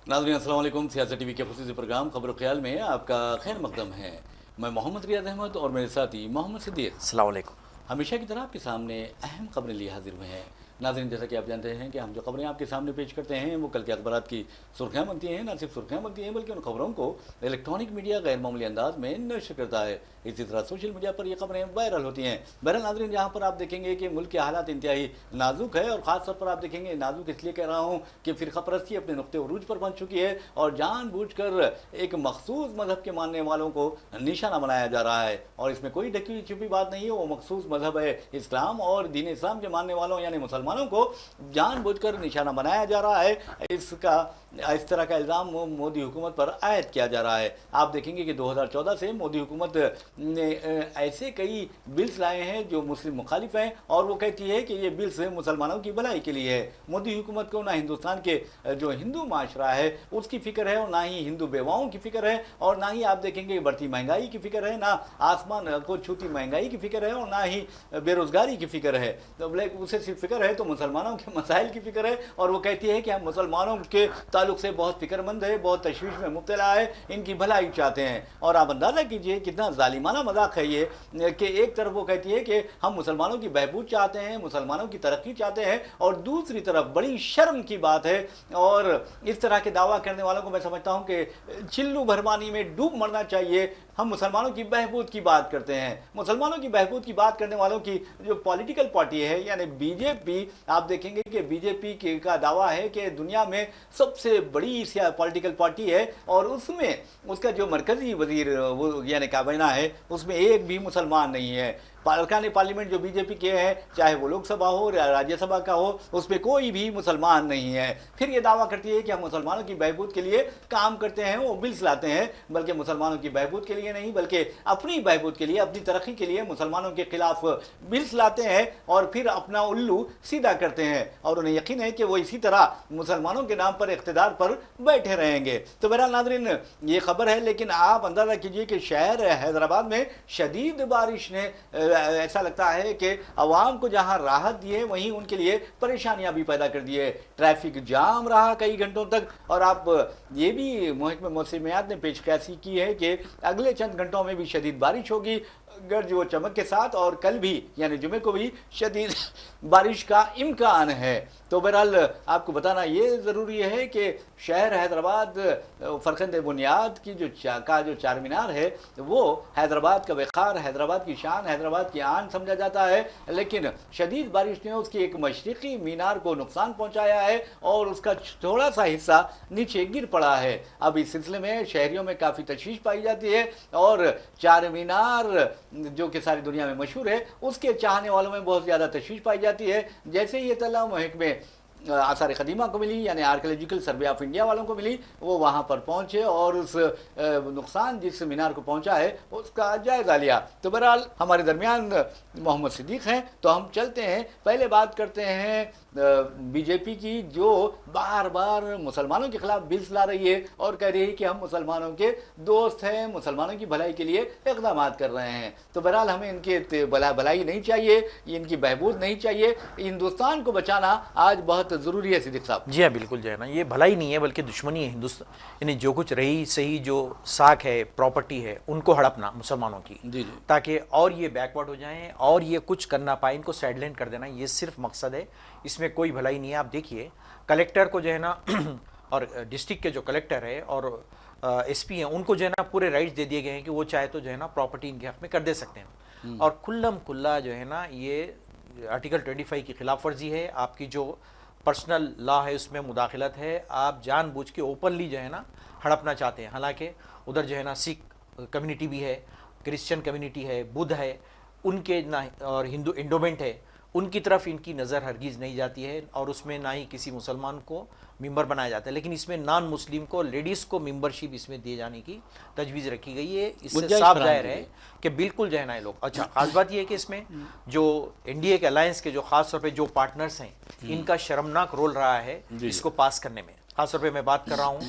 नाज़रीन अस्सलाम वालेकुम। सियासत टीवी के ख़ुसूसी प्रोग्राम खबर ख्याल में आपका खैर मकदम है। मैं मोहम्मद रियाज अहमद और मेरे साथी मोहम्मद सिद्दीक। अस्सलाम वालेकुम। हमेशा की तरह आपके सामने अहम खबरें लिए हाजिर हुए हैं। नाज़रीन, जैसा कि आप जानते हैं कि हम जो खबरें आपके सामने पेश करते हैं वो कल के अखबारात की सुर्खियाँ बनती हैं। न सिर्फ सुर्खियाँ बनती हैं बल्कि उन खबरों को इलेक्ट्रॉनिक मीडिया गैर मामूली अंदाज में नशर करता है। इसी तरह सोशल मीडिया पर ये खबरें वायरल होती हैं। बहरहाल नाज़रीन, यहाँ पर आप देखेंगे कि मुल्क के हालात इंतहाई नाजुक है और ख़ास तौर पर आप देखेंगे नाजुक इसलिए कह रहा हूँ कि फ़िरका परस्ती अपने नुक्ते उरूज पर पहुँच चुकी है और जानबूझकर एक मखसूस मज़हब के मानने वालों को निशाना बनाया जा रहा है। और इसमें कोई ढकी छुपी बात नहीं है। वो मखसूस मज़हब है इस्लाम और दीन इस्लाम के मानने वालों यानी मुसलमानों को जानबूझकर निशाना बनाया जा रहा है। इस तरह का इल्ज़ाम मोदी हुकूमत पर आयद किया जा रहा है। आप देखेंगे कि 2014 से मोदी हुकूमत ने ऐसे कई बिल्स लाए हैं जो मुस्लिम मुखालिफ हैं और वो कहती है कि ये बिल्स मुसलमानों की भलाई के लिए है। मोदी हुकूमत को ना हिंदुस्तान के जो हिंदू माशरा है उसकी फ़िक्र है और ना ही हिंदू बेवाओं की फ़िक्र है और ना ही आप देखेंगे बढ़ती महंगाई की फ़िक्र है, ना आसमान को छूती महंगाई की फ़िक्र है और ना ही बेरोज़गारी की फ़िक्र है। तो उसे सिर्फ फ़िक्र है तो मुसलमानों के मसाइल की फ़िक्र है और वो कहती है कि हम मुसलमानों के ताल्लुक से बहुत फ़िक्रमंद है, बहुत तशवीश में मुब्तला है, इनकी भलाई चाहते हैं। और आप अंदाज़ा कीजिए कितना जालिमाना मजाक है ये कि एक तरफ वो कहती है कि हम मुसलमानों की बहबूद चाहते हैं, मुसलमानों की तरक्की चाहते हैं और दूसरी तरफ बड़ी शर्म की बात है और इस तरह के दावा करने वालों को मैं समझता हूँ कि चिल्लू भरमानी में डूब मरना चाहिए। हम मुसलमानों की बहबूद की बात करते हैं। मुसलमानों की बहबूद की बात करने वालों की जो पॉलिटिकल पार्टी है यानी बीजेपी, आप देखेंगे कि बीजेपी का दावा है कि दुनिया में सबसे बड़ी पॉलिटिकल पार्टी है और उसमें उसका जो मरकजी वजीर वो यानी काबीना है उसमें एक भी मुसलमान नहीं है। अरकान पार्लियामेंट जो बीजेपी के हैं, चाहे वो लोकसभा हो या राज्यसभा का हो, उसमें कोई भी मुसलमान नहीं है। फिर ये दावा करती है कि हम मुसलमानों की बहबूद के लिए काम करते हैं, वो बिल्स लाते हैं, बल्कि मुसलमानों की बहबूद के लिए नहीं बल्कि अपनी बहबूद के लिए, अपनी तरक्की के लिए मुसलमानों के खिलाफ बिल्स लाते हैं और फिर अपना उल्लू सीधा करते हैं और उन्हें यकीन है कि वो इसी तरह मुसलमानों के नाम पर इख्तिदार पर बैठे रहेंगे। तो बहरहाल नाज़रीन, ये खबर है, लेकिन आप अंदाज़ा कीजिए कि शहर हैदराबाद में शदीद बारिश ने ऐसा लगता है कि अवाम को जहां राहत दी है वहीं उनके लिए परेशानियां भी पैदा कर दी है। ट्रैफिक जाम रहा कई घंटों तक और आप ये भी महकमे मौसमियात ने पेशकशी की है कि अगले चंद घंटों में भी शदीद बारिश होगी गरज व चमक के साथ और कल भी यानी जुमे को भी शदीद बारिश का इम्कान है। तो बहरहाल आपको बताना ये ज़रूरी है कि शहर हैदराबाद फरखंद बुनियाद की जो चार मीनार है वो हैदराबाद का वक़ार, हैदराबाद की शान, हैदराबाद की आन समझा जाता है, लेकिन शदीद बारिश ने उसकी एक मशरिकी मीनार को नुकसान पहुँचाया है और उसका थोड़ा सा हिस्सा नीचे गिर पड़ा है। अब इस सिलसिले में शहरियों में काफ़ी तशवीश पाई जाती है और चार मीनार जो कि सारी दुनिया में मशहूर है उसके चाहने वालों में बहुत ज़्यादा तशवीश पाई जाती है। जैसे ही ये तला महकमे आसार क़दीमा को मिली यानी आर्कियोलॉजिकल सर्वे ऑफ इंडिया वालों को मिली, वो वहाँ पर पहुँचे और उस नुकसान जिस मीनार को पहुँचा है उसका जायज़ा लिया। तो बहरहाल हमारे दरमियान मोहम्मद सिद्दीक हैं, तो हम चलते हैं, पहले बात करते हैं बीजेपी की जो बार बार मुसलमानों के खिलाफ बिल्स ला रही है और कह रही है कि हम मुसलमानों के दोस्त हैं, मुसलमानों की भलाई के लिए इक़दाम कर रहे हैं। तो बहरहाल हमें इनकी भलाई नहीं चाहिए, इनकी बहबूद नहीं चाहिए। हिंदुस्तान को बचाना आज बहुत ज़रूरी है सिद्दीक साहब। जी हाँ, बिल्कुल जो है ना, ये भलाई नहीं है बल्कि दुश्मनी है हिंदुस्तान, यानी जो कुछ रही सही जो साख है, प्रॉपर्टी है, उनको हड़पना मुसलमानों की, जी जी, ताकि और ये बैकवर्ड हो जाएं और ये कुछ कर ना पाए, इनको साइडलाइन कर देना, ये सिर्फ मकसद है, इसमें कोई भलाई नहीं है। आप देखिए कलेक्टर को जो है ना और डिस्ट्रिक्ट के जो कलेक्टर है और एसपी हैं उनको जो है ना पूरे राइट्स दे दिए गए हैं कि वो चाहे तो जो है ना प्रॉपर्टी इनके हक में कर दे सकते हैं और खुल्लम खुल्ला जो है ना ये आर्टिकल 25 की खिलाफ वर्जी है। आपकी जो पर्सनल लॉ है उसमें मुदाखलत है, आप जानबूझ के ओपनली जो है ना हड़पना चाहते हैं। हालांकि उधर जो है ना सिख कम्युनिटी भी है, क्रिश्चियन कम्युनिटी है, बुद्ध है, उनके ना और हिंदू इंडोमेंट है, उनकी तरफ इनकी नज़र हरगिज़ नहीं जाती है और उसमें ना ही किसी मुसलमान को मेंबर बनाया जाता है। लेकिन इसमें नॉन मुस्लिम को, लेडीज़ को मेंबरशिप इसमें दिए जाने की तजवीज़ रखी गई है। इससे साफ जाहिर है कि बिल्कुल जो है ना ये लोग, अच्छा खास बात यह है कि इसमें जो एनडीए के अलायंस के जो खास तौर पे जो पार्टनर्स हैं इनका शर्मनाक रोल रहा है इसको पास करने में। खासतौर पे मैं बात कर रहा हूँ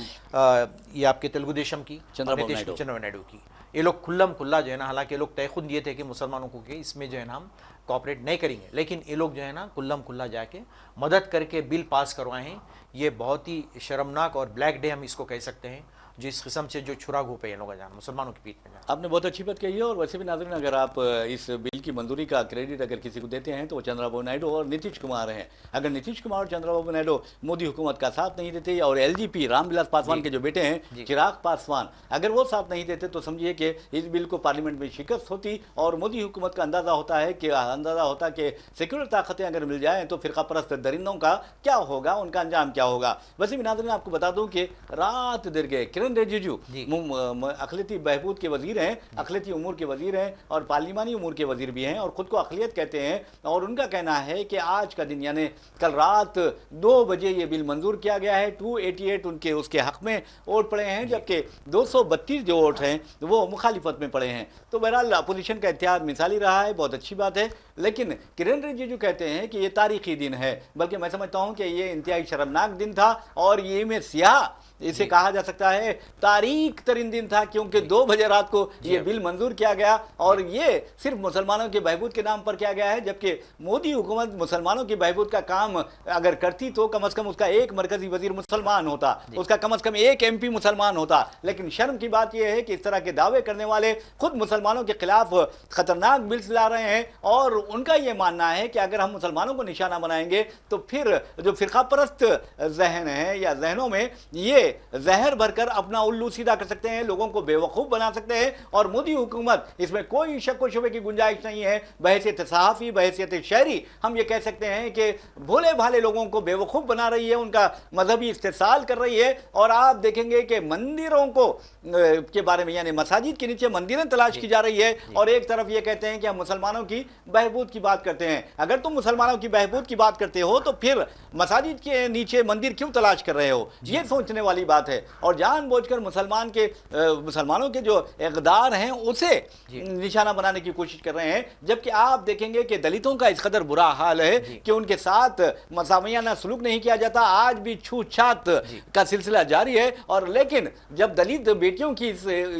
ये आपके तेलुगु देशम की, चंद्रबाबू नायडू की। ये लोग खुल्लम खुल्ला जो है ना, हालांकि ये लोग तय खुद दिए थे कि मुसलमानों को कि इसमें जो है ना हम कॉपरेट नहीं करेंगे, लेकिन ये लोग जो है ना खुल्लम खुल्ला जाके मदद करके बिल पास करवाए हैं। ये बहुत ही शर्मनाक और ब्लैक डे हम इसको कह सकते हैं, जिस किस्म से जो छुरा घोपे हैं लोग जान मुसलमानों की पीठ में जान। आपने बहुत अच्छी बात कही है। और वैसे भी नाज़रीन, अगर आप इस बिल की मंजूरी का क्रेडिट अगर किसी को देते हैं तो वो चंद्रबाबू नायडू और नीतीश कुमार हैं। अगर नीतीश कुमार और चंद्रबाबू नायडू मोदी हुकूमत का साथ नहीं देते, और एलजीपी रामविलास पासवान के जो बेटे हैं चिराग पासवान, अगर वो साथ नहीं देते तो समझिए कि इस बिल को पार्लियामेंट में शिकस्त होती और मोदी हुकूमत का अंदाजा होता कि सेक्युलर ताकतें अगर मिल जाएं तो फिरका परस्त दरिंदों का क्या होगा, उनका अंजाम क्या होगा। वैसे भी नाज़रीन, आपको बता दूं कि रात देर गए किरण रिजिजू अखिलती बहबूद के वजीर हैं, अखिलती उमूर के वजीर हैं और पार्लिमानी उमूर के वजीर भी हैं, और खुद को अखिलियत कहते हैं। और उनका कहना है कि आज का दिन यानी कल रात 2 बजे ये बिल मंजूर किया गया है। 288 उनके उसके हक में वोट पड़े हैं, जबकि 232 जो वोट हैं वो मुखालिफत में पड़े हैं। तो बहरहाल अपोजिशन का इत्तेहाद मिसाली रहा है, बहुत अच्छी बात है। लेकिन किरण रिजिजू कहते हैं कि ये तारीखी दिन है, बल्कि मैं समझता हूं कि ये इंतहाई शर्मनाक दिन था, और ये में सियाह इसे कहा जा सकता है तारीख तरीन दिन था, क्योंकि 2 बजे रात को ये बिल मंजूर किया गया, और ये सिर्फ मुसलमानों के बहबूद के नाम पर किया गया है। जबकि मोदी हुकूमत मुसलमानों की बहबूद का काम अगर करती तो कम से कम उसका एक मरकजी वजीर मुसलमान होता, उसका कम से कम एक MP मुसलमान होता। लेकिन शर्म की बात यह है कि इस तरह के दावे करने वाले खुद मुसलमानों के खिलाफ खतरनाक बिल्स ला रहे हैं, और उनका यह मानना है कि अगर हम मुसलमानों को निशाना बनाएंगे तो फिर जो फिरका परस्त जहन है या जहनों में ये जहर भरकर अपना उल्लू सीधा कर सकते हैं, लोगों को बेवकूफ बना सकते हैं। और मोदी हुकूमत, इसमें कोई शक व शुबे की गुंजाइश नहीं है। बहैसियत सहाफ़ी, बहैसियत शहरी हम ये कह सकते हैं कि भोले भाले लोगों को बेवकूफ बना रही है, उनका मजहबी इस्तेसाल कर रही है। और आप देखेंगे कि मंदिरों को के बारे में, यानी मसाजिद के नीचे मंदिरें तलाश की जा रही है, और एक तरफ ये कहते हैं कि हम मुसलमानों की बहबूद की बात करते हैं। अगर तुम मुसलमानों की बहबूद की बात करते हो तो फिर मसाजिद के नीचे मंदिर क्यों तलाश कर रहे हो? ये सोचने वाली बात है। और जानबूझकर मुसलमानों के जो इक़दार हैं उसे निशाना बनाने की कोशिश कर रहे हैं। जबकि आप देखेंगे कि दलितों का इस कदर बुरा हाल है कि उनके साथ मसावियाना सलूक नहीं किया जाता, आज भी छूत-छात का सिलसिला जारी है। और लेकिन जब दलित बेटियों की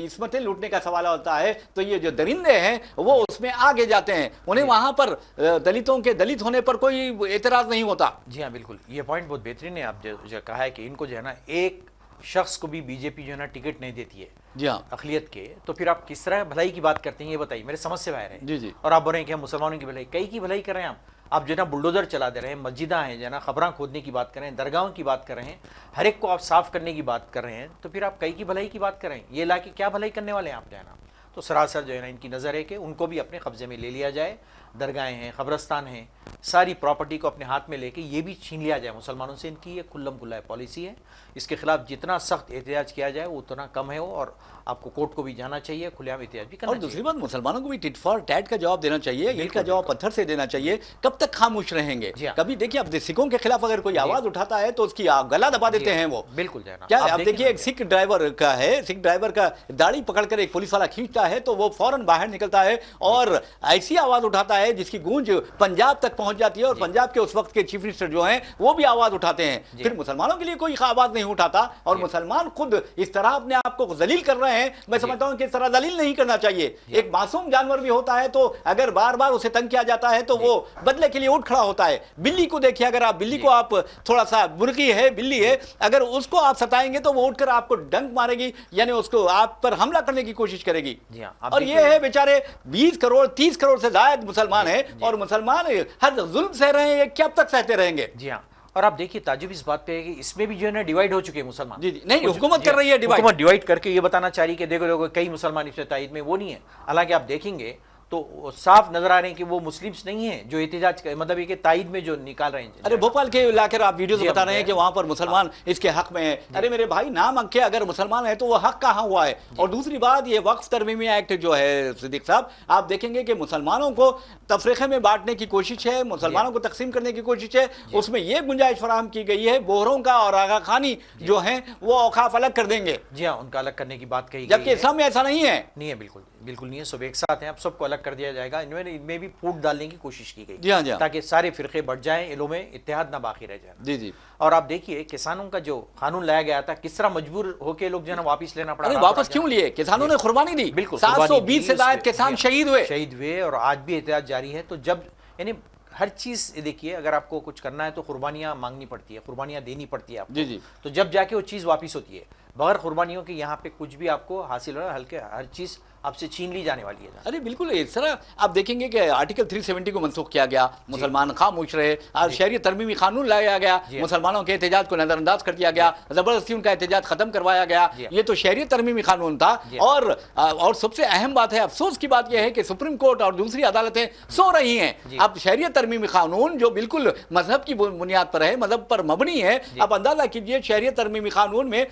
इस्मतें लूटने का सवाल होता है तो ये जो दरिंदे हैं वो उसमें आगे जाते हैं, उन्हें वहां पर दलितों के दलित होने पर कोई एतराज नहीं होता। जी हाँ, बिल्कुल, ये पॉइंट बहुत बेहतरीन है। आप जो कहा है कि इनको जो है ना, एक शख्स को भी बीजेपी जो है ना टिकट नहीं देती है, जी हाँ, अखिलियत के, तो फिर आप किस तरह भलाई की बात करते हैं ये बताइए, मेरे समझ से बाहर है। जी जी। और आप बोल रहे हैं कि हम मुसलमानों की भलाई, कई की भलाई कर रहे हैं आप जो है ना बुलडोजर चला दे रहे हैं, मस्जिदा हैं जो है ना खबरां खोदने की बात कर रहे हैं, दरगाहों की बात कर रहे हैं, हर एक को आप साफ करने की बात कर रहे हैं, तो फिर आप कई की भलाई की बात कर रहे हैं। ये ला के क्या भलाई करने वाले हैं आप जो है ना? तो सरासर जो है ना इनकी नज़र है कि उनको भी अपने कब्जे में ले लिया जाए, दरगाहें हैं, कब्रस्तान हैं, सारी प्रॉपर्टी को अपने हाथ में लेके ये भी छीन लिया जाए मुसलमानों से। इनकी ये खुल्लम खुल्ला पॉलिसी है, इसके खिलाफ जितना सख्त एहतिजाज किया जाए वो उतना कम है। और आपको कोर्ट को भी जाना चाहिए, खुलेआम एहतिजाज भी करना चाहिए। और दूसरी बात, मुसलमानों को भी टिट फॉर टैट का जवाब देना चाहिए, ईंट का जवाब पत्थर से देना चाहिए। कब तक खामोश रहेंगे? कभी देखिए, अब सिखों के खिलाफ अगर कोई आवाज उठाता है तो उसकी गला दबा देते हैं वो। बिल्कुल क्या आप देखिए, एक सिख ड्राइवर का है, सिख ड्राइवर का दाढ़ी पकड़कर एक पुलिस वाला खींचता है तो वो फौरन बाहर निकलता है और ऐसी आवाज उठाता है जिसकी गूंज पंजाब तक पहुंच जाती है, और पंजाब के उस वक्त के चीफ मिनिस्टर जो हैं वो भी आवाज उठाते हैं। फिर मुसलमानों के लिए कोई आवाज नहीं उठाता, और मुसलमान खुद इस तरह अपने आप को जलील कर रहे हैं। मैं समझता हूं कि इस तरह जलील नहीं करना चाहिए। एक मासूम जानवर भी होता है तो अगर बार बार उसे तंग किया जाता है तो वो बदले के लिए उठ खड़ा होता है। बिल्ली को देखिए, अगर आप बिल्ली को, आप थोड़ा सा मुर्गी है, बिल्ली है, अगर उसको आप सताएंगे तो वो उठकर आपको डंक मारेगी, यानी उसको आप पर हमला करने की कोशिश करेगी। और ये है बेचारे 20 करोड़ 30 करोड़ से ज्यादा मुसलमान है, और मुसलमान हर जुल्म सह रहे हैं, ये कब तक सहते रहेंगे? जी हाँ। और आप देखिए ताजुब इस बात पे है कि इसमें भी जो है ना डिवाइड हो चुके हैं मुसलमान। जी नहीं, हुकूमत कर रही है डिवाइड, हुकूमत डिवाइड करके ये बताना चाह रही है कि देखो कई मुसलमान इससे तायद में, वो नहीं है। हालांकि आप देखेंगे तो साफ नजर आ रहे हैं कि वो मुस्लिम्स नहीं है जो एहतिजाज, मतलब ये ताइद में जो निकाल रहे हैं। अरे भोपाल के लाकर आप वीडियो बता रहे हैं कि वहां पर मुसलमान इसके हक में है। अरे मेरे भाई, नाम अंके अगर मुसलमान है तो वो हक कहां हुआ है? और दूसरी बात, ये वक्फ तरमीमी एक्ट जो है सिद्दीक साहब, आप देखेंगे कि मुसलमानों को तफरीके में बांटने की कोशिश है, मुसलमानों को तकसीम करने की कोशिश है। उसमें यह गुंजाइश फराहम की गई है बोहरों का और आगा खानी जो है वो औकाफ अलग कर देंगे। जी हाँ, उनका अलग करने की बात कही, जबकि इस्लाम में ऐसा नहीं है। नहीं है, बिल्कुल बिल्कुल नहीं है, सब एक साथ हैं, अब सबको अलग कर दिया जाएगा। इनमें भी फूट डालने की कोशिश की गई, जी हाँ, जी हाँ, ताकि सारे फिरके बढ़ जाएं, इलों में इत्तेहाद ना बाकी रह जाए। जी जी। और आप देखिए किसानों का जो कानून लाया गया था, किस तरह मजबूर होकर लोग जो है ना वापस लेना पड़ा। अरे वापस क्यों लिए? किसानों ने कुर्बानी दी, बिल्कुल 720 से ज्यादा किसान शहीद हुए, और आज भी एहतियात जारी है। तो जब यानी हर चीज देखिए, अगर आपको कुछ करना है तो कुर्बानियां मांगनी पड़ती है, कुर्बानियां देनी पड़ती है आपको। जी जी। तो जब जाके वो चीज वापस होती है, बगैर कुर्बानियों के यहाँ पे कुछ भी आपको हासिल हो, हल्के हर चीज आपसे छीन ली जाने वाली है। अरे बिल्कुल इस तरह आप देखेंगे कि आर्टिकल 370 को मनसूख किया गया, मुसलमान खामोश रहे, और शहरी तरमीमी कानून लाया गया, मुसलमानों के एहतजाज को नजरअंदाज कर दिया गया, जबरदस्ती उनका एहतजाज खत्म करवाया गया। ये तो शहरी तरमीमी कानून था। और सबसे अहम बात है, अफसोस की बात यह है कि सुप्रीम कोर्ट और दूसरी अदालतें सो रही हैं। अब शहरी तरमीमी कानून जो बिल्कुल मजहब की बुनियाद पर है, मजहब पर मबनी है, अब अंदाजा कीजिए शहरी तरमीमी कानून में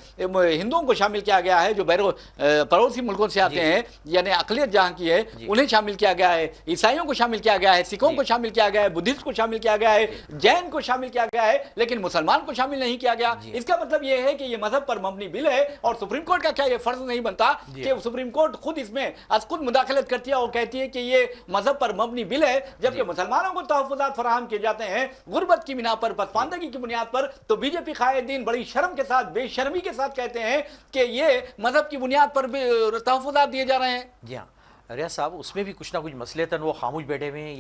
हिंदुओं को शामिल किया गया है, जो पड़ोसी मुल्कों से आते हैं, यानी अकलियत जहां की है उन्हें शामिल किया गया है, ईसाइयों को शामिल किया गया है, सिखों को शामिल किया गया है, बुद्धिस्ट को शामिल किया गया है, जैन को शामिल किया गया है, लेकिन मुसलमान को शामिल नहीं किया गया। इसका मतलब यह है कि यह मजहब पर मबनी बिल है, और सुप्रीम कोर्ट का क्या यह फर्ज नहीं बनता कि सुप्रीम कोर्ट खुद इसमें खुद मुदाखलत करती है और कहती है कि यह मजहब पर मबनी बिल है, जबकि मुसलमानों को तहफ़्फ़ुज़ात फराहम किए जाते हैं गुर्बत की बिना पर, पसमानदगी की बुनियाद पर। तो बीजेपी कायदीन बड़ी शर्म के साथ, बेशर्मी के साथ कहते हैं कि यह मजहब की बुनियाद पर तहफ़्फ़ुज़ात दिए जा रहे हैं। जी हाँ रियाज साहब, उसमें भी कुछ ना कुछ मसलेतन वो खामोश बैठे हुए हैं,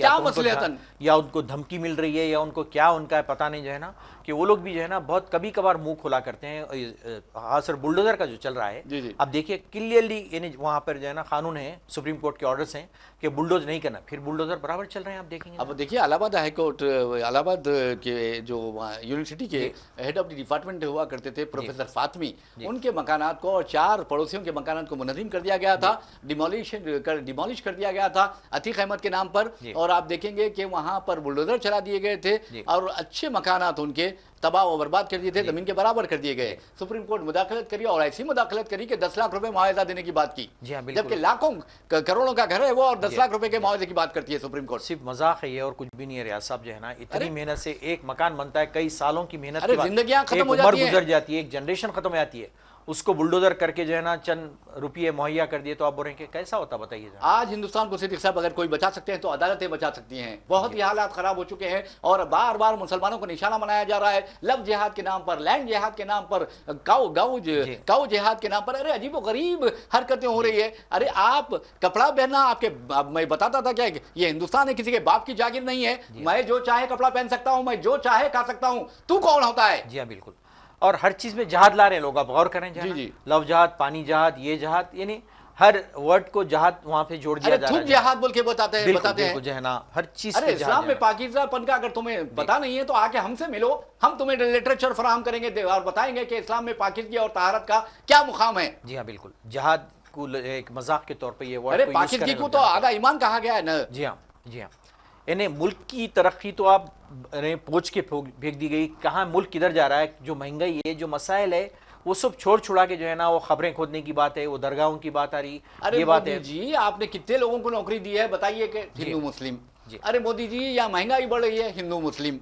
या उनको धमकी मिल रही है, या उनको क्या उनका है पता नहीं, जो है ना कि वो लोग भी जो है ना बहुत कभी कभार मुंह खुला करते हैं। हाँ सर, बुलडोजर का जो चल रहा है, जी। अब देखिए क्लियरली यानी वहाँ पर जो है ना कानून है, सुप्रीम कोर्ट के ऑर्डर्स हैं कि बुलडोज नहीं करना, फिर बुलडोजर बराबर चल रहे हैं। आप देखेंगे, अब देखिए इलाहाबाद हाई कोर्ट, इलाहाबाद के जो यूनिवर्सिटी के हेड ऑफ द डिपार्टमेंट हुआ करते थे प्रोफेसर फातमी, उनके मकानात को और 4 पड़ोसियों के मकानात को मुनज़्ज़िम कर दिया गया था, डिमोलिश कर दिया गया था अतीक अहमद के नाम पर। और आप देखेंगे कि वहां पर बुलडोजर चला दिए गए थे और अच्छे मकानात उनके तबाह और बर्बाद कर दिए थे, जमीन के बराबर कर दिए गए। सुप्रीम कोर्ट मुदाखलत करी, और ऐसी मुदाखलत करी कि 10 लाख रुपए मुआवजा देने की बात की, जबकि लाखों करोड़ों का घर है वो, और 10 लाख रुपए के मुआवजे की बात करती है सुप्रीम कोर्ट। सिर्फ मजाक है ये और कुछ भी नहीं है रियाज साहब। जो है ना इतनी मेहनत से एक मकान बनता है, कई सालों की मेहनत के बाद जिंदगियां खत्म हो जाती है, गुजर जाती है, एक जनरेशन खत्म हो जाती है, उसको बुलडोजर करके जो है ना चंद रुपये मुहैया कर दिए, तो आप बोलेंगे कैसा होता बताइए। आज हिंदुस्तान को सिद्दीक साहब अगर कोई बचा सकते हैं तो अदालतें बचा सकती हैं। बहुत ही हालात खराब हो चुके हैं, और बार बार मुसलमानों को निशाना बनाया जा रहा है, लव जिहाद के नाम पर, लैंड जिहाद के नाम पर, काऊ जिहाद के नाम पर। अरे अजीब गरीब हरकतें हो रही है। अरे आप कपड़ा पहनना आपके, मैं बताता था क्या ये हिंदुस्तान है, किसी के बाप की जागीर नहीं है। मैं जो चाहे कपड़ा पहन सकता हूं, मैं जो चाहे खा सकता हूं, तू कौन होता है? जी हाँ बिल्कुल। और हर चीज में जहाद ला रहे हैं लोग, आप गौर करें, जी लव जहाद, पानी जहाद, ये जहाद, यानी हर वर्ड को जहाद वहां पे जोड़ दिया जा रहा है। जहाद बोल के बताते हैं जो है ना हर चीज। अरे इस्लाम में पाकिस्तान का अगर तुम्हें पता नहीं है तो आके हमसे मिलो, हम तुम्हें लिटरेचर फराहम करेंगे और बताएंगे कि इस्लाम में पाकिस्तान और तहारत का क्या मुकाम है। जी हाँ बिल्कुल, जहाद को एक मजाक के तौर पर ये वर्ड, अरे पाकिस्तान को तो आधा ईमान कहा गया है ना। जी हाँ जी हाँ, यानी मुल्क की तरक्की तो आप पोंछ के फेंक दी गई, कहाँ मुल्क किधर जा रहा है, जो महंगाई है, जो मसाइल है, वो सब छोड़ छुड़ा के जो है ना वो खबरें खोदने की बात है, वो दरगाहों की बात आ रही। अरे ये बात है जी, आपने कितने लोगों को नौकरी दी है बताइए कि हिंदू मुस्लिम। अरे मोदी जी, या महंगाई बढ़ रही है, हिंदू मुस्लिम।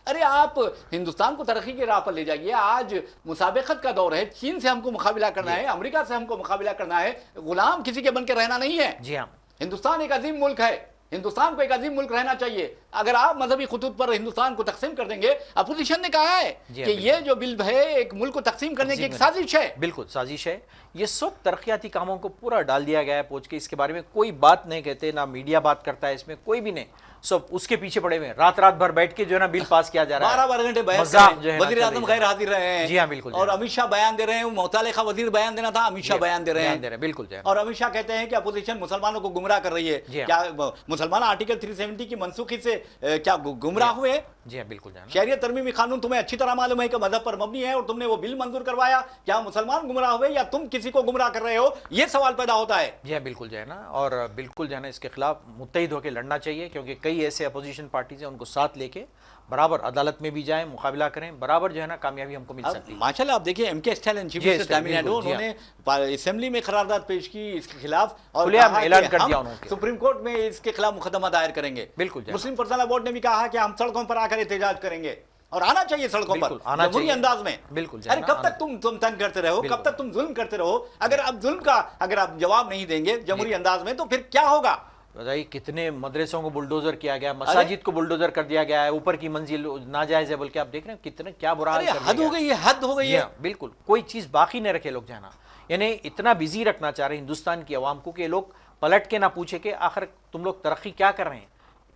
अरे आप हिंदुस्तान को तरक्की के राह पर ले जाइए। आज मुसाबिकत का दौर है, चीन से हमको मुकाबला करना है, अमेरिका से हमको मुकाबला करना है, गुलाम किसी के बन के रहना नहीं है। जी हाँ, हिंदुस्तान एक अजीम मुल्क है, हिंदुस्तान को एक अजीम मुल्क रहना चाहिए। अगर आप मजहबी खुतूत पर हिंदुस्तान को तकसीम कर देंगे, अपोजिशन ने कहा है कि ये जो बिल है एक मुल्क को तकसीम करने की एक साजिश है। बिल्कुल साजिश है। ये सब तरक्याती कामों को पूरा डाल दिया गया है पहुंच के, इसके बारे में कोई बात नहीं कहते, ना मीडिया बात करता है इसमें, कोई भी नहीं, सब उसके पीछे पड़े हुए हैं। रात भर बैठ के जो है ना बिल पास किया जा रहा है, 12 घंटे वज़ीर आज़म गैर हाजिर रहे हैं। जी हाँ बिल्कुल, और अमित शाह बयान दे रहे हैं। मुतल्लिका वजीर बयान देना था, अमित शाह बयान दे रहे हैं। बिल्कुल। और अमित शाह कहते हैं कि अपोजिशन मुसलमानों को गुमराह कर रही है। क्या मुसलमान आर्टिकल 370 की मनसूखी से क्या गुमराह हुए? जी हाँ बिल्कुल। शहरियत तरमीमी कानून तुम्हें अच्छी तरह मालूम है कि मजहब पर मबनी है, और तुमने वो बिल मंजूर करवाया। क्या मुसलमान गुमराह हुए या तुम किसी को गुमराह कर रहे हो? ये सवाल पैदा होता है। जी हाँ बिल्कुल जो है ना, और बिल्कुल जो है ना इसके खिलाफ मुत्तहिद होकर लड़ना चाहिए, क्योंकि कई ऐसे अपोजिशन पार्टीज हैं, उनको साथ लेके बराबर अदालत में भी जाएं, मुकाबला करें, बराबर जो है ना कामयाबी हमको मिल सकती है। माशाल्लाह आप देखिए एमके स्टालिन चीफ मिनिस्टर तमिलनाडु, उन्होंने असेंबली में करारदाद पेश की इसके खिलाफ और ऐलान कर दिया उन्होंने सुप्रीम कोर्ट में इसके खिलाफ मुकदमा दायर करेंगे। बिल्कुल। मुस्लिम पर्सनल बोर्ड ने भी कहा कि हम सड़कों पर आकर एहतजाज करेंगे। और आना चाहिए सड़कों पर जमहूरी अंदाज में। बिल्कुल। अरे कब तक तुम तंग करते रहो, कब तक तुम जुल्म करते रहो? अगर अब जुल्म का अगर आप जवाब नहीं देंगे जमहूरी अंदाज में तो फिर क्या होगा? बताइए, कितने मदरसों को बुलडोजर किया गया, मसाजिद को बुलडोजर कर दिया गया है, ऊपर की मंजिल नाजायज है, बल्कि आप देख रहे हैं कितने क्या बुरा हाल कर हद हो गई है, हद हो गई है। बिल्कुल, कोई चीज बाकी नहीं रखे लोग जाना, यानी इतना बिजी रखना चाह रहे हैं हिंदुस्तान की आवाम को कि लोग पलट के ना पूछे कि आखिर तुम लोग तरक्की क्या कर रहे हैं।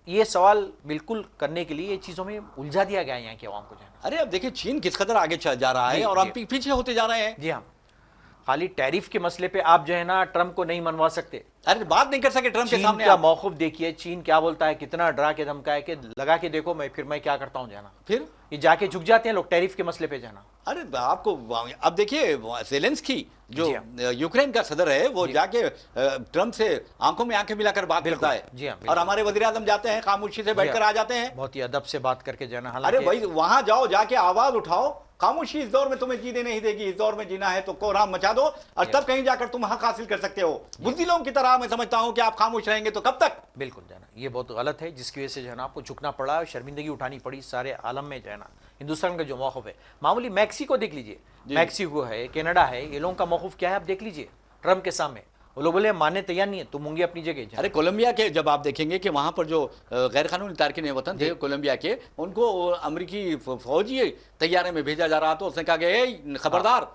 ये सवाल बिल्कुल करने के लिए ये चीजों में उलझा दिया गया है यहाँ की आवाम को जाना। अरे अब देखिए चीन किस कदर आगे जा रहा है और हम पीछे होते जा रहे हैं। जी हाँ, खाली टैरिफ के मसले पे आप जो है ना ट्रम्प को नहीं मनवा सकते। अरे बात नहीं कर सके ट्रम्प के सामने। क्या मौक़िफ़ देखिए, चीन क्या बोलता है, कितना डरा के धमका है कि लगा के देखो फिर मैं क्या करता हूँ जाना। फिर ये जाके झुक जाते हैं लोग टैरिफ के मसले पे जाना। अरे आपको अब देखिए ज़ेलेंस्की जो यूक्रेन का सदर है वो जाके ट्रम्प से आंखों में आंखें मिलाकर बात करता है और हमारे वज़ीर आज़म जाते हैं खामोशी से बैठकर आ जाते हैं, बहुत ही अदब से बात करके जाना। अरे भाई वहां जाओ, जाके आवाज उठाओ। खामोशी इस दौर में तुम्हें जीने नहीं देगी। इस दौर में जीना है तो कोहराम मचा दो और तब कहीं जाकर तुम हक हासिल कर सकते हो। बुज़दिलों की तरह मैं समझता हूं कि आप खामोश रहेंगे तो कब तक? बिल्कुल जाना, ये बहुत गलत है, जिसकी वजह से जो है ना आपको झुकना पड़ा और शर्मिंदगी उठानी पड़ी सारे आलम में जो है ना। हिंदुस्तान का जो मौक़िफ़ है, मामूली मैक्सिको देख लीजिए, मैक्सिको है, कनाडा है, ये लोगों का मौक़िफ़ क्या है आप देख लीजिए ट्रम्प के सामने। वो लोग बोले मानने तैयार नहीं है, तुम होंगे अपनी जगह। अरे कोलंबिया के जब आप देखेंगे कि वहां पर जो गैर कानूनी तारकिन वतन थे कोलंबिया के, उनको अमेरिकी फौजी तैयारे में भेजा जा रहा, तो उसने कहा कि खबरदार,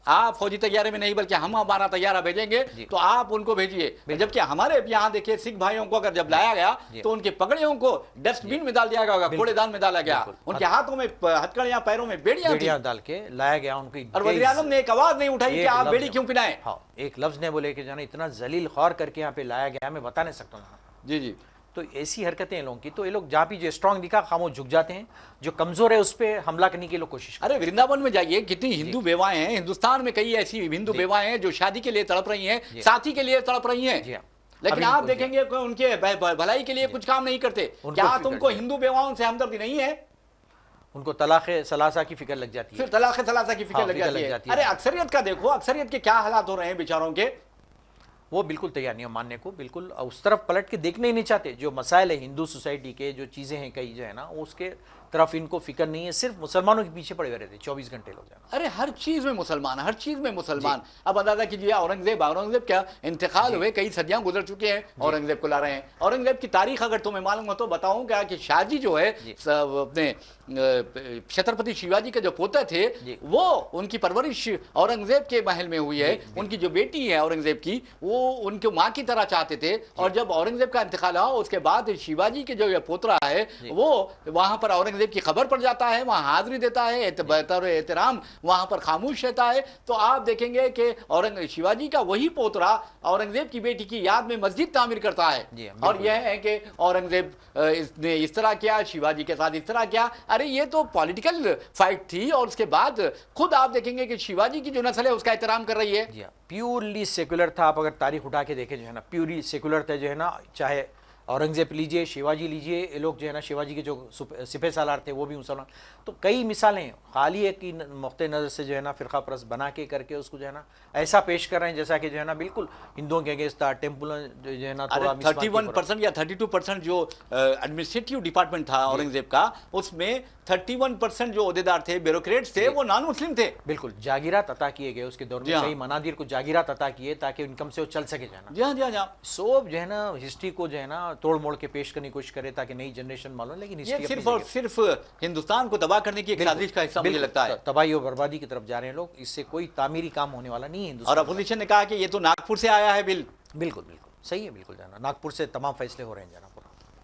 आप फौजी तैयारे में नहीं बल्कि हम हमारा तैयारा भेजेंगे तो आप उनको भेजिए। जबकि हमारे यहाँ देखिए सिख भाइयों को अगर जब लाया गया तो उनके पगड़ियों को डस्टबिन में डाल दिया गया, कूड़ेदान में डाला गया, उनके हाथों में हथकड़ियां, पैरों में बेड़ियां डाल के लाया गया उनकी। और वज़ीर आज़म ने एक आवाज नहीं उठाई कि आप बेड़ी क्यों पिनाएं। एक लफ्ज ने बोले कि जाना इतना जलील ख्वार करके यहाँ पे लाया गया, मैं बता नहीं सकता हूँ। जी जी, तो ऐसी हरकतें हैं लोगों की, तो ये लोग जहाँ भी जो स्ट्रांग दिखा खामोश झुक जाते हैं, जो कमजोर है उस पर हमला करने की लोग कोशिश। अरे वृंदावन में जाइए, कितनी हिंदू बेवाएं हैं, हिंदुस्तान में कई ऐसी हिंदू बेवाएं हैं जो शादी के लिए तड़प रही हैं, साथी के लिए तड़प रही हैं, लेकिन आप देखेंगे उनके भलाई के लिए कुछ काम नहीं करते। क्या तुमको हिंदू बेवाओं से हमदर्दी नहीं है? उनको तलाक़ सलासा की फिक्र लग जाती है, फिर तलाक़ सलासा की फिक्र लग जाती है। अरे अक्सरियत का देखो, अक्सरियत के क्या हालात हो रहे हैं बेचारों के, वो बिल्कुल तैयार नहीं है मानने को, बिल्कुल उस तरफ पलट के देखने ही नहीं चाहते। जो मसाइल है हिंदू सोसाइटी के, जो चीज़ें हैं कई जो है ना, उसके तरफ इनको फिक्र नहीं है, सिर्फ मुसलमानों के पीछे पड़े हुए रहते 24 घंटे लोग जाना। अरे हर चीज़ में मुसलमान, हर चीज़ में मुसलमान। अब अंदाजा कीजिए औरंगजेब क्या इंतकाल हुए, कई सदियां गुजर चुके हैं, औरंगजेब को ला रहे हैं। औरंगजेब की तारीख अगर तुम्हें मालूम हो तो बताऊं क्या कि शाहजी जो है अपने छत्रपति शिवाजी के जो पोते थे वो उनकी परवरिश औरंगजेब के महल में हुई है। उनकी जो बेटी है औरंगजेब की, वो उनके माँ की तरह चाहते थे। और जब औरंगजेब का इंतकाल हुआ उसके बाद शिवाजी के जो पोतरा है वो वहां पर औरंगजेब की खबर पर जाता है, वहां हाजिरी देता है, एहतराम वहां पर खामोश रहता है। तो आप देखेंगे कि शिवाजी का वही पोतरा औरंगजेब की बेटी की याद में मस्जिद तामीर करता है। और यह है कि औरंगजेब ने इस तरह किया, शिवाजी के साथ इस तरह किया। अरे ये तो पॉलिटिकल फाइट थी। और उसके बाद खुद आप देखेंगे कि शिवाजी की जो नस्ल है उसका एहतराम कर रही है। प्योरली सेकुलर था। आप अगर तारीख उठा के देखें जो है ना, प्योरली सेकुलर थे जो है ना, चाहे औरंगजेब लीजिए, शिवाजी लीजिए, ये लोग जो है ना, शिवाजी के जो सिपह सालार थे वो भी मुसलमान। तो कई मिसालें हैं, खाली एक ही नुक्ते नज़र से जो है ना फ़िरका परस्त बना के करके उसको जो है ना ऐसा पेश कर रहे हैं जैसा कि जो है ना बिल्कुल हिंदुओं के अगेंस्ट था। टेम्पल जो है ना थोड़ा 31% या 32% जो एडमिनिस्ट्रेटिव डिपार्टमेंट था औरंगजेब का, उसमें 31% जो ओहदेदार थे, ब्यूरोक्रेट्स थे, वो नॉन मुस्लिम थे। बिल्कुल जागीरात अता किए गए उसके दौर में, कई मनादिर को जागीरात अता किए ताकि इनकम से वो चल सके जाना। जी हाँ जी हाँ। सब जो है ना हिस्ट्री को जो है ना तोड़ मोड़ के पेश करने की कोशिश करे ताकि नई जनरेशन मालूम। लेकिन ये सिर्फ और सिर्फ हिंदुस्तान को तबाह करने की एक साजिश का हिस्सा मुझे लगता है। तबाही और बर्बादी की तरफ जा रहे हैं लोग, इससे कोई तामीरी काम होने वाला नहीं है। और अपोजिशन ने कहा कि ये तो नागपुर से आया है बिल। बिल्कुल बिल्कुल सही है, बिल्कुल जाना नागपुर से तमाम फैसले हो रहे हैं जाना।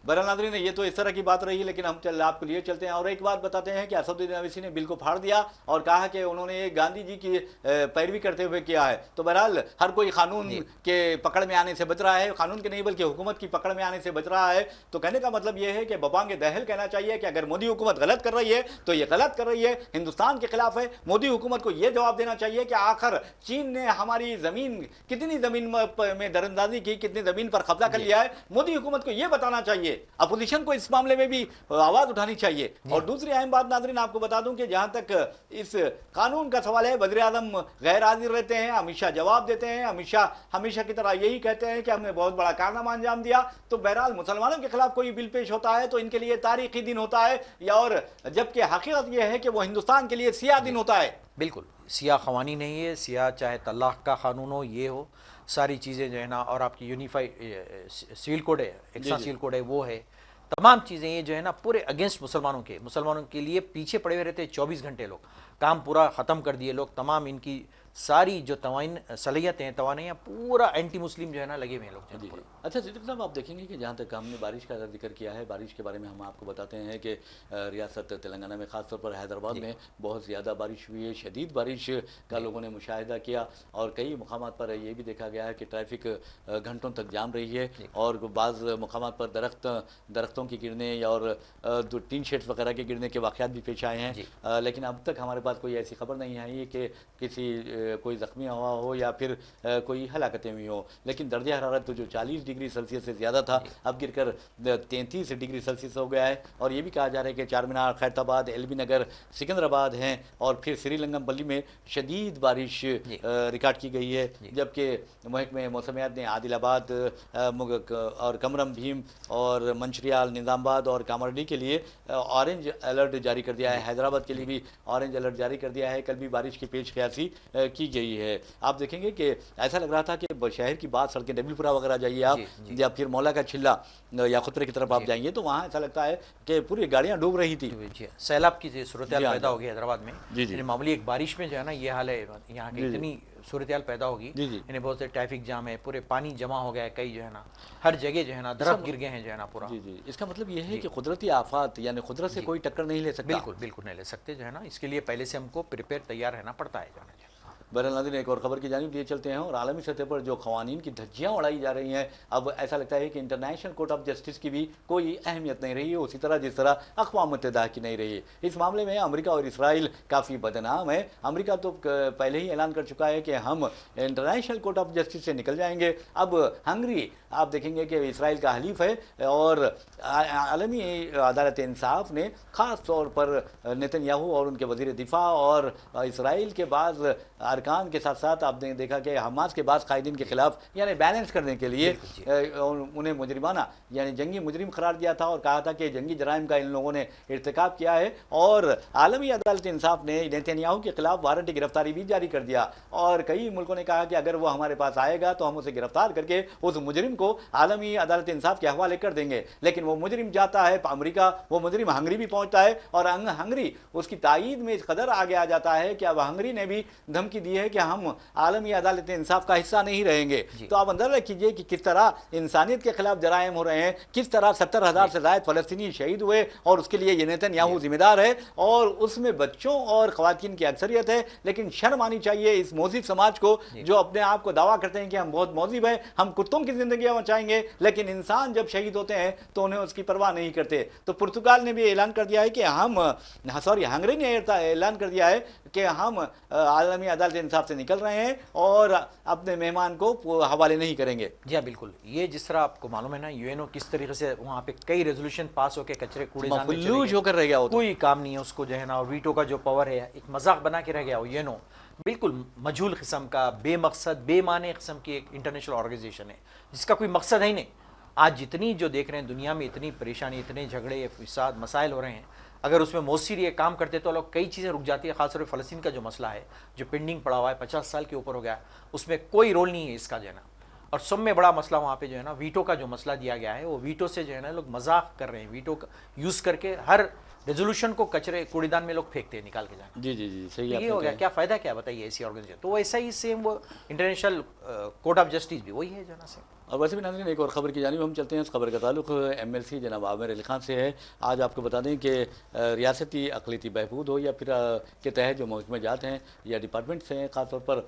बहरहाल नाज़रीन, ये तो इस तरह की बात रही, लेकिन हम आपके लिए चलते हैं और एक बात बताते हैं कि असदुद्दीन ओवैसी ने बिल को फाड़ दिया और कहा कि उन्होंने गांधी जी की पैरवी करते हुए किया है। तो बहरहाल हर कोई कानून के पकड़ में आने से बच रहा है, कानून के नहीं बल्कि हुकूमत की पकड़ में आने से बच रहा है। तो कहने का मतलब ये है कि बबांग दहल कहना चाहिए कि अगर मोदी हुकूमत गलत कर रही है तो ये गलत कर रही है, हिंदुस्तान के खिलाफ है। मोदी हुकूमत को यह जवाब देना चाहिए कि आखिर चीन ने हमारी ज़मीन, कितनी ज़मीन में दरअंदाजी की, कितनी ज़मीन पर कब्जा कर लिया है। मोदी हुकूमत को यह बताना चाहिए चाहिए, अपोजिशन को इस मामले में भी आवाज उठानी चाहिए। और दूसरी अहम बात नाज़रीन आपको बता दूं कि जहां तक इस कानून का सवाल है, वज़ीर आज़म गैर हाजिर रहते हैं, अमित शाह जवाब देते हैं, अमित शाह हमेशा की तरह यही कहते हैं कि हमने बहुत बड़ा कारनामा अंजाम दिया। तो बहरहाल मुसलमानों के खिलाफ कोई बिल पेश होता है तो इनके लिए तारीखी दिन होता है, या और जबकि हकीकत यह है कि वो हिंदुस्तान के लिए सियाह दिन होता है। बिल्कुल सियाह ख़वानीन नहीं है, सियाह चाहे तलाक का कानून हो, ये हो, सारी चीज़ें जो है ना, और आपकी यूनिफाइड सिविल कोड है, एक्स्ट्रा सिविल कोड है, वो है, तमाम चीज़ें ये जो है ना पूरे अगेंस्ट मुसलमानों के लिए पीछे पड़े हुए रहते 24 घंटे लोग, काम पूरा ख़त्म कर दिए लोग, तमाम इनकी सारी जो सलाहियतें हैं, तवानियाँ, पूरा एंटी मुस्लिम जो है ना लगे हुए हैं लोग। जी। अच्छा सिद्दीकी साहब, आप देखेंगे कि जहाँ तक हमने बारिश का जिक्र किया है, बारिश के बारे में हम आपको बताते हैं कि रियासत तेलंगाना में ख़ासतौर पर हैदराबाद में बहुत ज़्यादा बारिश हुई है, शदीद बारिश का लोगों ने मुशाहिदा किया, और कई मकामात पर ये भी देखा गया है कि ट्रैफिक घंटों तक जाम रही है, और बाज़ मकामात पर दरख्तों की गिरने और टीन शेड्स वगैरह के गिरने के वाक़यात भी पेश आए हैं। लेकिन अब तक हमारे पास कोई ऐसी खबर नहीं आई है कि कोई ज़ख्मी हुआ हो या फिर कोई हलाकतें हुई हो। लेकिन दर्जा हरारत तो जो 40 डिग्री सेल्सियस से ज़्यादा था, अब गिरकर 33 डिग्री सेल्सियस हो गया है। और ये भी कहा जा रहा है कि चार मीनार, खैरताबाद, एलबी नगर, सिकंदराबाद हैं, और फिर श्रीलंगमपल्ली में शदीद बारिश रिकॉर्ड की गई है। जबकि महकमे मौसमियात ने आदिलाबाद और कमरम भीम और मंचिरियाल, निज़ामाबाद और कामारेड्डी के लिए ऑरेंज अलर्ट जारी कर दिया है। हैदराबाद के लिए भी ऑरेंज अलर्ट जारी कर दिया है। कल भी बारिश की पेश क़यासी की गई है। आप देखेंगे कि ऐसा लग रहा था कि शहर की बात सड़कें डबलपुरा वगैरह जाइए आप, या फिर मौला का छिल्ला या खुतरे की तरफ आप जाएंगे तो वहाँ ऐसा लगता है कि पूरी गाड़ियाँ डूब रही थी। सैलाब की सूरत पैदा होगी हैदराबाद में। मामूली एक बारिश में जो है ना ये हाल है, यहाँ की इतनी सूरत पैदा होगी, इन्हें बहुत से ट्रैफिक जाम है, पूरे पानी जमा हो गया है, कई जो है ना हर जगह जो है ना दरख्त गिर गए हैं जो है ना पूरा। जी। इसका मतलब ये है कि कुदरती आफत यानी कुदरत से कोई टक्कर नहीं ले सकता। बिल्कुल नहीं ले सकते जो है ना, इसके लिए पहले से हमको प्रिपेयर तैयार रहना पड़ता है। बहरहाल नाज़रीन, एक और खबर की जानिब लिए चलते हैं, और आलमी सतह पर जो क़वानीन की धज्जियाँ उड़ाई जा रही हैं, अब ऐसा लगता है कि इंटरनेशनल कोर्ट ऑफ जस्टिस की भी कोई अहमियत नहीं रही है, उसी तरह जिस तरह अक़वाम मुत्तहिदा की नहीं रही। इस मामले में अमेरिका और इसराइल काफ़ी बदनाम है। अमेरिका तो पहले ही ऐलान कर चुका है कि हम इंटरनेशनल कोर्ट ऑफ जस्टिस से निकल जाएंगे। अब हंगरी आप देखेंगे कि इसराइल का हलीफ है, और आलमी अदालत इंसाफ ने ख़ास तौर पर नेतन्याहू और उनके वज़ीर दिफा और इसराइल के बाद अरकान के साथ साथ आपने देखा कि हमास के बाद कायदीन के खिलाफ यानी बैलेंस करने के लिए उन्हें मुजरिमाना यानी जंगी मुजरिम करार दिया था, और कहा था कि जंगी जराइम का इन लोगों ने इर्तिकाब किया है। और आलमी अदालत इंसाफ ने नेतन्याहू के खिलाफ वारंटी गिरफ्तारी भी जारी कर दिया, और कई मुल्कों ने कहा कि अगर वो हमारे पास आएगा तो हम उसे गिरफ्तार करके उस मुजरिम को आलमी अदालत इंसाफ के हवाले कर देंगे। लेकिन वो मुजरिम जाता है अमरीका, वो मुजरिम हंगरी भी पहुंचता है, और हंगरी उसकी तायीद में इस कदर आगे आ जाता है कि अब हंगरी ने भी धमकी दी है कि हम आलमी अदालत इंसाफ का हिस्सा नहीं रहेंगे। तो आप अंदाजा कीजिए कि किस तरह इंसानियत के खिलाफ जराइम हो रहे हैं, किस तरह 70,000 से ज़ायद फ़लस्तीनी शहीद हुए, और उसके लिए ये नेतन्याहू जिम्मेदार है, और उसमें बच्चों और ख़वातीन की अक्सरियत है। लेकिन शर्म आनी चाहिए इस मोज़िब समाज को, जो अपने आप को दावा करते हैं कि हम बहुत मोज़िब हैं, हम कुत्तों की ज़िंदगी बचाएंगे, लेकिन इंसान जब शहीद होते हैं तो उन्हें उसकी परवाह नहीं करते। तो पुर्तगाल ने भी ऐलान कर दिया है कि हंगरी ने ऐलान कर दिया है कि हम आलमी अदालत इंसाफ से निकल रहे हैं और अपने मेहमान को हवाले नहीं करेंगे। जी हाँ, बिल्कुल। ये जिस तरह आपको मालूम है ना, यूएनओ किस तरीके से वहाँ पे कई रेजोल्यूशन पास होकर कचरे कूड़ेदान में होकर रह गया, कोई काम नहीं है उसको जो है ना, और वीटो का जो पावर है एक मजाक बना के रह गया वो यूएनओ। बिल्कुल मजहूल किस्म का, बेमकसद बेमाने किस्म की एक इंटरनेशनल ऑर्गेनाइजेशन है जिसका कोई मकसद है ही नहीं। आज जितनी जो देख रहे हैं दुनिया में इतनी परेशानी, इतने झगड़े, फिसाद, मसाइल हो रहे हैं, अगर उसमें मौसीर ये काम करते तो लोग कई चीज़ें रुक जाती है। खासतौर पर फ़लस्तीन का जो मसला है जो पेंडिंग पड़ा हुआ है 50 साल के ऊपर हो गया, उसमें कोई रोल नहीं है इसका जो है ना। और सब में बड़ा मसला वहाँ पे जो है ना वीटो का जो मसला दिया गया है, वो वीटो से जो है ना लोग मजाक कर रहे हैं, वीटो का यूज़ करके हर रेजोल्यूशन को कचरे कूड़ेदान में लोग फेंकते हैं निकाल के जाना। जी सही ये हो गया। क्या फ़ायदा क्या बताइए ऐसी ऑर्गेनाइजेशन। तो वैसा ही सेम वो इंटरनेशनल कोर्ट ऑफ जस्टिस भी वही है जो ना सेम। और वैसे भी नाज़रीन, एक और ख़बर की जानिब हम चलते हैं। इस खबर का ताल्लुक़ MLC जनाब आमिर अली खान से है। आज आपको बता दें कि रियासती अक़लियती बहबूद हो या फिर के तहत जो महकमे जात हैं या डिपार्टमेंट्स हैं, ख़ासतौर पर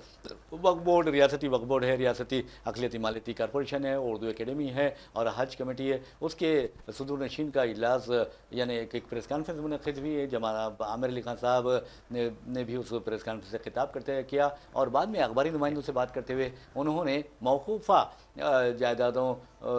वक्फ बोर्ड, रियासती वक्फ बोर्ड है, रियासती अक़लियती मालियती कॉरपोरेशन है, उर्दू अकेडमी है और हज कमेटी है, उसके सदर नशीन का इजलास यानी एक प्रेस कॉन्फ्रेंस मुनक़िद हुई है। जनाब आमिर अली खान साहब ने भी उस प्रेस कॉन्फ्रेंस से खिताब करते किया, और बाद में अखबारी नुमाइंदों से बात करते हुए उन्होंने मौकूफ़ा जायदादों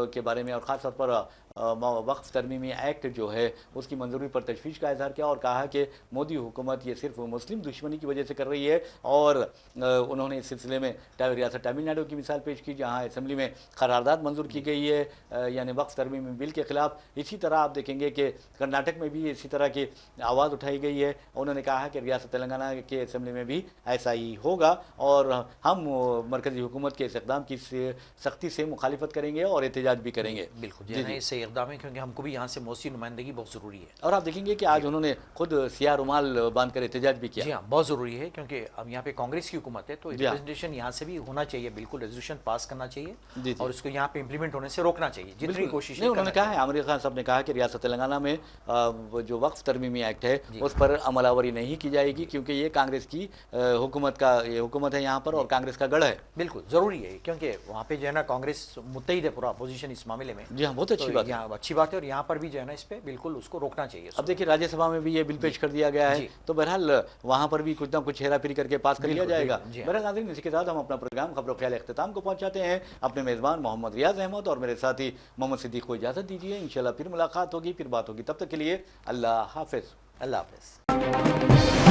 के बारे में और ख़ास तौर पर वक्फ तरमीमी एक्ट जो है उसकी मंजूरी पर तशवीश का इजहार किया और कहा कि मोदी हुकूमत ये सिर्फ मुस्लिम दुश्मनी की वजह से कर रही है। और उन्होंने इस सिलसिले में रियासत तमिलनाडु की मिसाल पेश की जहाँ असेंबली में करारदाद मंजूर की गई है यानी वक्फ तरमीमी बिल के खिलाफ। इसी तरह आप देखेंगे कि कर्नाटक में भी इसी तरह की आवाज़ उठाई गई है। उन्होंने कहा कि रियासत तेलंगाना के असेंबली में भी ऐसा ही होगा और हम मरकज़ी हुकूमत के इस इक़दाम की सख्ती से मुखालिफत करेंगे और एहतजाज भी करेंगे। बिल्कुल जी, जी। सही इक़दाम है क्योंकि हमको भी यहाँ से मौसी नुमाइंदगी बहुत ज़रूरी है। और आप देखेंगे कि आज उन्होंने खुद सियाह रुमाल बांध कर एहतजाज भी किया। जी हाँ, बहुत ज़रूरी है क्योंकि अब यहाँ पे कांग्रेस की हुकूमत है तो रिप्रेजेंटेशन यहाँ से भी होना चाहिए, बिल्कुल रेजोल्यूशन पास करना चाहिए और उसको यहाँ पे इम्प्लीमेंट होने से रोकना चाहिए जितनी कोशिश। उन्होंने कहा है, आमिर खान साहब ने कहा कि रियासत तेलंगाना में जो वक्फ तरमीमी एक्ट है उस पर अमलावरी नहीं की जाएगी क्योंकि ये कांग्रेस की हुकूमत का ये हुकूमत है यहाँ पर और कांग्रेस का गढ़ है। बिल्कुल ज़रूरी है क्योंकि वहाँ पे जो है ना कांग्रेस मुत्तहिद है पूरा अपोजिशन इस मामले में। जी हाँ, बहुत अच्छी बात है, अच्छी बात है और यहाँ पर भी जो है ना इस पर बिल्कुल उसको रोकना चाहिए। अब देखिए राज्यसभा में भी ये बिल पेश कर दिया गया है तो बहरहाल वहाँ पर भी कुछ ना कुछ हेरा फेरी करके पास कर लिया जाएगा। बहरहाल नाज़रीन, इसी के साथ हम अपना प्रोग्राम खबरों ख्याल अख्ताम को पहुँचाते हैं। अपने मेज़बान मोहम्मद रियाज अहमद और मेरे साथी मोहम्मद सिद्दीक को इजाज़त दीजिए। इंशाल्लाह फिर मुलाकात होगी, फिर बात होगी। तब तक के लिए अल्लाह हाफिज़। अल्लाह हाफिज़।